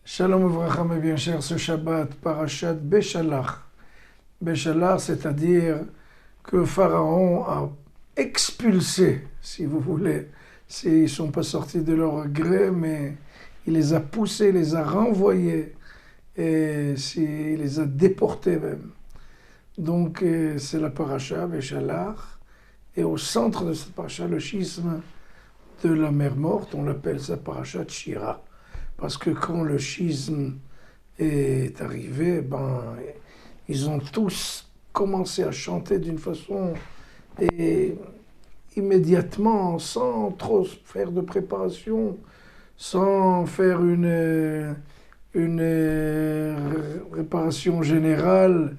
Shalom Uvracha, mes bien chers, ce Shabbat, Parashat Beshalach. Beshalach, c'est-à-dire que Pharaon a expulsé, si vous voulez. Ils ne sont pas sortis de leur gré, mais il les a poussés, les a renvoyés, et il les a déportés même. Donc c'est la Parashat Beshalach, et au centre de cette Parashat, le schisme de la mer morte, on l'appelle ça Parashat Shira. Parce que quand le schisme est arrivé, ils ont tous commencé à chanter d'une façon immédiatement, sans trop faire de préparation, sans faire une préparation générale,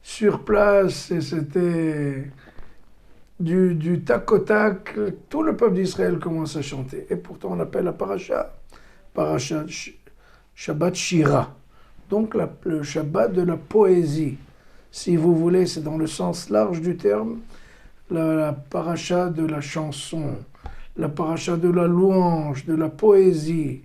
sur place, et c'était du tac au tac, tout le peuple d'Israël commence à chanter. Et pourtant on appelle la Parashat Shabbat Shira. Donc le Shabbat de la poésie. Si vous voulez, c'est dans le sens large du terme, la Parashat de la chanson, la Parashat de la louange, de la poésie.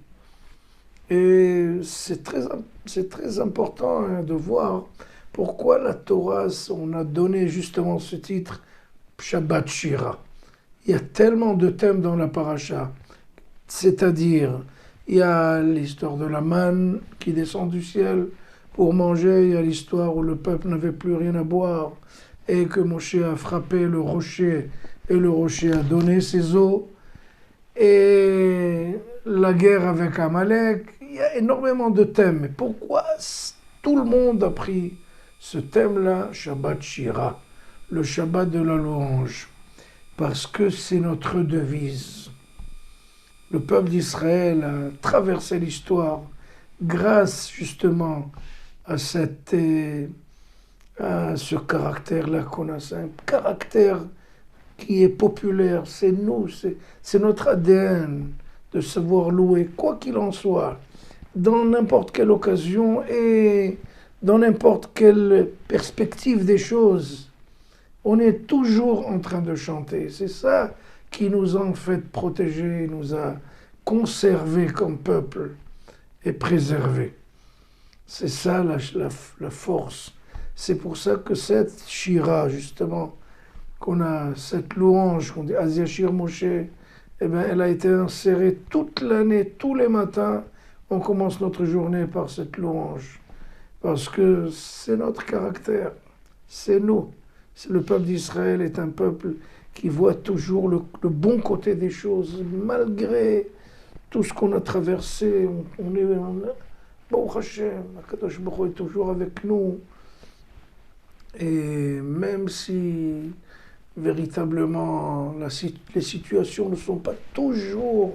Et c'est très important de voir pourquoi la Torah, on a donné justement ce titre, Shabbat Shira. Il y a tellement de thèmes dans la paracha, c'est-à-dire il y a l'histoire de la manne qui descend du ciel pour manger, il y a l'histoire où le peuple n'avait plus rien à boire et que Moshe a frappé le rocher et le rocher a donné ses eaux, et la guerre avec Amalek. Il y a énormément de thèmes. Mais pourquoi tout le monde a pris ce thème-là, Shabbat Shira, le Shabbat de la louange? Parce que c'est notre devise. Le peuple d'Israël a traversé l'histoire grâce justement à ce caractère-là qu'on a. C'est un caractère qui est populaire, c'est nous, c'est notre ADN de savoir louer, quoi qu'il en soit, dans n'importe quelle occasion et dans n'importe quelle perspective des choses. On est toujours en train de chanter. C'est ça qui nous a en fait protégés, nous a conservés comme peuple et préservés. C'est ça la force. C'est pour ça que cette Shira, justement, qu'on a cette louange, qu'on dit Aziachir Moshe, elle a été insérée toute l'année, tous les matins. On commence notre journée par cette louange. Parce que c'est notre caractère, c'est nous. Le peuple d'Israël est un peuple qui voit toujours le bon côté des choses, malgré tout ce qu'on a traversé. Baruch Hashem, Akadosh Baruch Hu est toujours avec nous. Et même si véritablement les situations ne sont pas toujours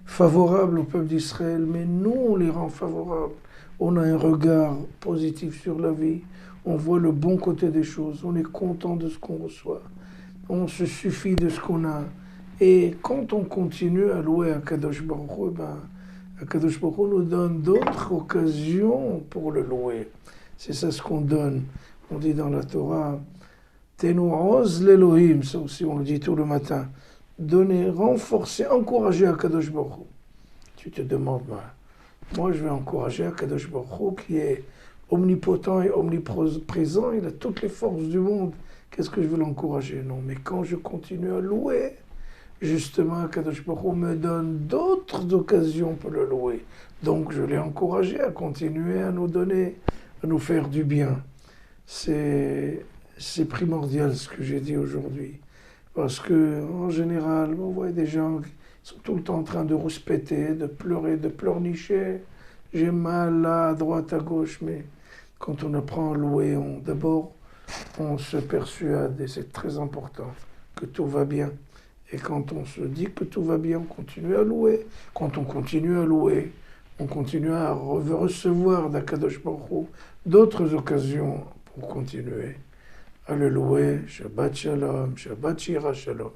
favorables au peuple d'Israël, mais nous on les rend favorables. On a un regard positif sur la vie, on voit le bon côté des choses, on est content de ce qu'on reçoit, on se suffit de ce qu'on a. Et quand on continue à louer Akadosh Baruch Hu, Akadosh Baruch Hu nous donne d'autres occasions pour le louer. C'est ça ce qu'on donne. On dit dans la Torah, Tenu oz l'Elohim, ça aussi on le dit tout le matin. Donner, renforcer, encourager Akadosh Baruch Hu. Tu te demandes, moi je vais encourager Akadosh Baruch Hu qui est omnipotent et omniprésent, il a toutes les forces du monde. Qu'est-ce que je veux l'encourager? Non, mais quand je continue à louer, justement Akadosh Baruch Hu me donne d'autres occasions pour le louer. Donc je l'ai encouragé à continuer à nous donner, à nous faire du bien. C'est primordial ce que j'ai dit aujourd'hui. Parce que, en général, on voit des gens qui sont tout le temps en train de rouspéter, de pleurer, de pleurnicher. J'ai mal là, à droite, à gauche, mais quand on apprend à louer, d'abord, on se persuade, et c'est très important, que tout va bien. Et quand on se dit que tout va bien, on continue à louer. Quand on continue à louer, on continue à recevoir d'Akadosh Baruch Hu d'autres occasions pour continuer à le louer. Shabbat Shalom, Shabbat Shira Shalom.